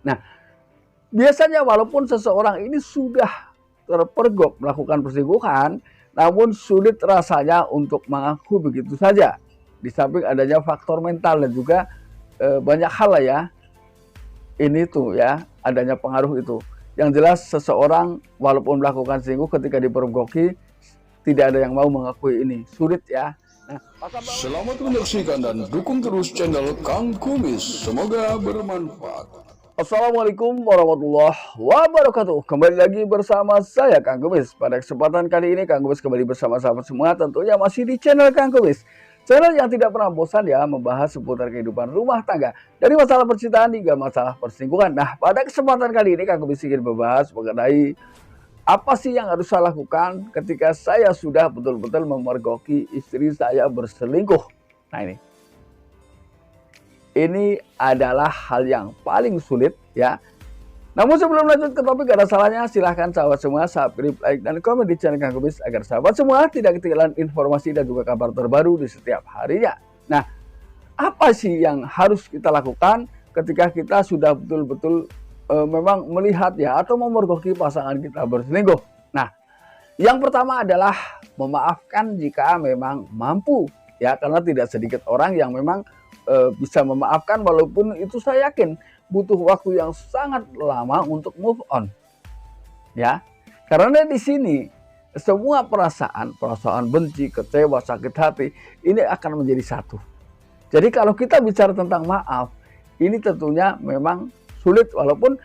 Nah, biasanya walaupun seseorang ini sudah terpergok melakukan perselingkuhan, namun sulit rasanya untuk mengaku begitu saja. Di samping adanya faktor mental dan juga banyak hal lah ya, ini tuh ya, adanya pengaruh itu. Yang jelas seseorang walaupun melakukan selingkuh ketika dipergoki, tidak ada yang mau mengakui ini. Sulit ya. Nah, Selamat menyaksikan dan dukung terus channel Kang Kumis. Semoga bermanfaat. Assalamualaikum warahmatullahi wabarakatuh. Kembali lagi bersama saya Kang Kumis. Pada kesempatan kali ini Kang Kumis kembali bersama sahabat semua, tentunya masih di channel Kang Kumis. Channel yang tidak pernah bosan ya membahas seputar kehidupan rumah tangga, dari masalah percintaan hingga masalah perselingkuhan. Nah, pada kesempatan kali ini Kang Kumis ingin membahas mengenai apa sih yang harus saya lakukan ketika saya sudah betul-betul memergoki istri saya berselingkuh. Nah, ini adalah hal yang paling sulit ya. Namun sebelum lanjut ke topik, gak ada salahnya silahkan sahabat semua subscribe, like, dan komen di channel Kang Kumis agar sahabat semua tidak ketinggalan informasi dan juga kabar terbaru di setiap harinya. Nah, apa sih yang harus kita lakukan ketika kita sudah betul-betul memang melihat ya atau memergoki pasangan kita berselingkuh? Nah, yang pertama adalah memaafkan jika memang mampu ya, karena tidak sedikit orang yang memang bisa memaafkan, walaupun itu saya yakin butuh waktu yang sangat lama untuk move on ya, karena di sini semua perasaan benci, kecewa, sakit hati ini akan menjadi satu. Jadi kalau kita bicara tentang maaf, ini tentunya memang sulit, walaupun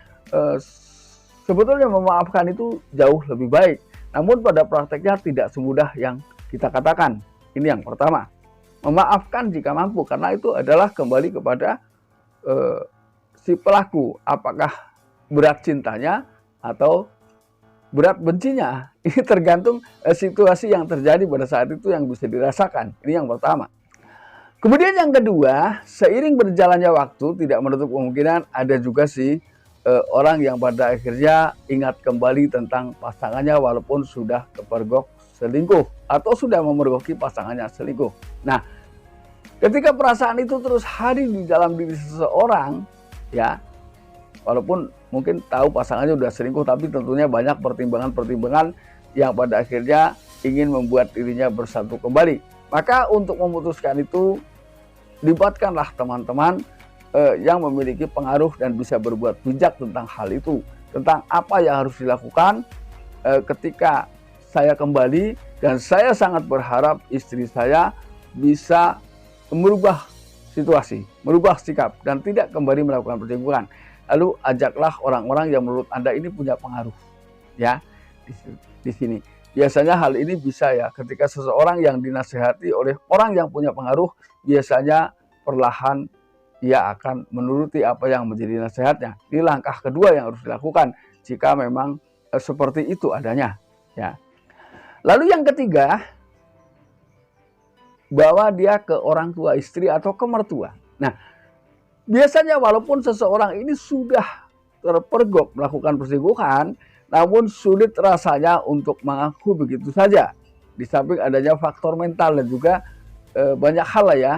sebetulnya memaafkan itu jauh lebih baik, namun pada prakteknya tidak semudah yang kita katakan. Ini yang pertama, memaafkan jika mampu, karena itu adalah kembali kepada si pelaku, apakah berat cintanya atau berat bencinya. Ini tergantung situasi yang terjadi pada saat itu yang bisa dirasakan. Ini yang pertama. Kemudian yang kedua, seiring berjalannya waktu tidak menutup kemungkinan ada juga sih orang yang pada akhirnya ingat kembali tentang pasangannya walaupun sudah kepergok selingkuh atau sudah memergoki pasangannya selingkuh. Nah, ketika perasaan itu terus hadir di dalam diri seseorang ya, walaupun mungkin tahu pasangannya sudah selingkuh, tapi tentunya banyak pertimbangan-pertimbangan yang pada akhirnya ingin membuat dirinya bersatu kembali. Maka untuk memutuskan itu, libatkanlah teman-teman yang memiliki pengaruh dan bisa berbuat bijak tentang hal itu, tentang apa yang harus dilakukan ketika saya kembali, dan saya sangat berharap istri saya bisa merubah situasi, merubah sikap, dan tidak kembali melakukan perselingkuhan. Lalu ajaklah orang-orang yang menurut Anda ini punya pengaruh ya di sini. Biasanya hal ini bisa ya ketika seseorang yang dinasihati oleh orang yang punya pengaruh, biasanya perlahan ia akan menuruti apa yang menjadi nasihatnya. Ini langkah kedua yang harus dilakukan jika memang seperti itu adanya ya. Lalu yang ketiga, bawa dia ke orang tua istri atau ke mertua. Nah, biasanya walaupun seseorang ini sudah terpergok melakukan perselingkuhan, namun sulit rasanya untuk mengaku begitu saja. Di samping adanya faktor mental dan juga banyak hal lah ya,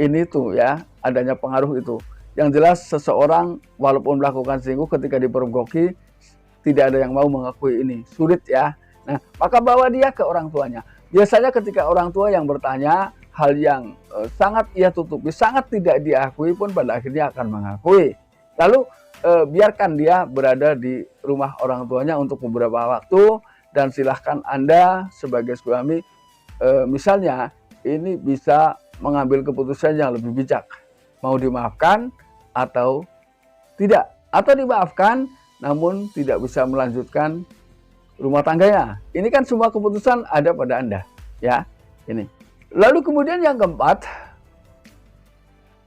ini tuh ya, adanya pengaruh itu. Yang jelas seseorang walaupun melakukan selingkuh ketika dipergoki, tidak ada yang mau mengakui ini. Sulit ya. Nah, maka bawa dia ke orang tuanya. Biasanya ketika orang tua yang bertanya hal yang sangat ia tutupi, sangat tidak diakui pun pada akhirnya akan mengakui. Lalu biarkan dia berada di rumah orang tuanya untuk beberapa waktu, dan silahkan Anda sebagai suami misalnya ini bisa mengambil keputusan yang lebih bijak. Mau dimaafkan atau tidak, atau dimaafkan namun tidak bisa melanjutkan rumah tangganya. Ini kan semua keputusan ada pada Anda ya. Ini. Lalu kemudian yang keempat,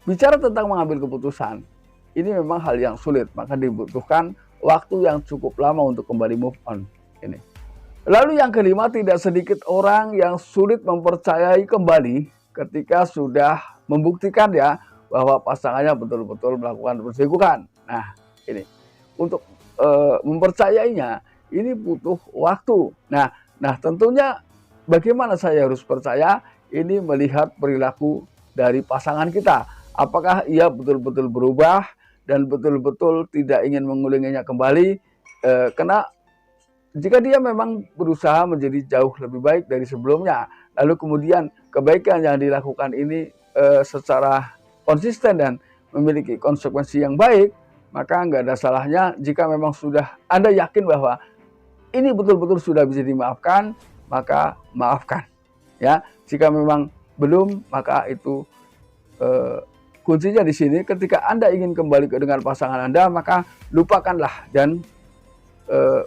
bicara tentang mengambil keputusan. Ini memang hal yang sulit, maka dibutuhkan waktu yang cukup lama untuk kembali move on. Ini. Lalu yang kelima, tidak sedikit orang yang sulit mempercayai kembali ketika sudah membuktikan ya bahwa pasangannya betul-betul melakukan perselingkuhan. Nah, ini untuk mempercayainya ini butuh waktu. Nah tentunya bagaimana saya harus percaya? Ini melihat perilaku dari pasangan kita. Apakah ia betul-betul berubah dan betul-betul tidak ingin mengulanginya kembali, karena jika dia memang berusaha menjadi jauh lebih baik dari sebelumnya, lalu kemudian kebaikan yang dilakukan ini secara konsisten dan memiliki konsekuensi yang baik, maka nggak ada salahnya jika memang sudah Anda yakin bahwa ini betul-betul sudah bisa dimaafkan, maka maafkan. Ya, jika memang belum, maka itu kuncinya di sini. Ketika Anda ingin kembali dengan pasangan Anda, maka lupakanlah dan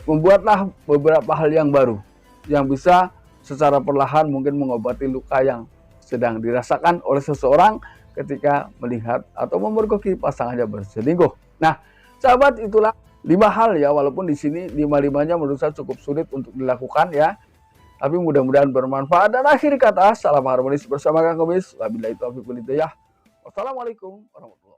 membuatlah beberapa hal yang baru yang bisa secara perlahan mungkin mengobati luka yang sedang dirasakan oleh seseorang ketika melihat atau memergoki pasangannya berselingkuh. Nah, sahabat, itulah 5 hal ya, walaupun di sini 5-5-nya menurut saya cukup sulit untuk dilakukan ya. Tapi mudah-mudahan bermanfaat. Dan akhir kata, salam harmonis bersama Kang Kumis. Wabillahi taufiq wal hidayah. Wassalamualaikum warahmatullahi wabarakatuh.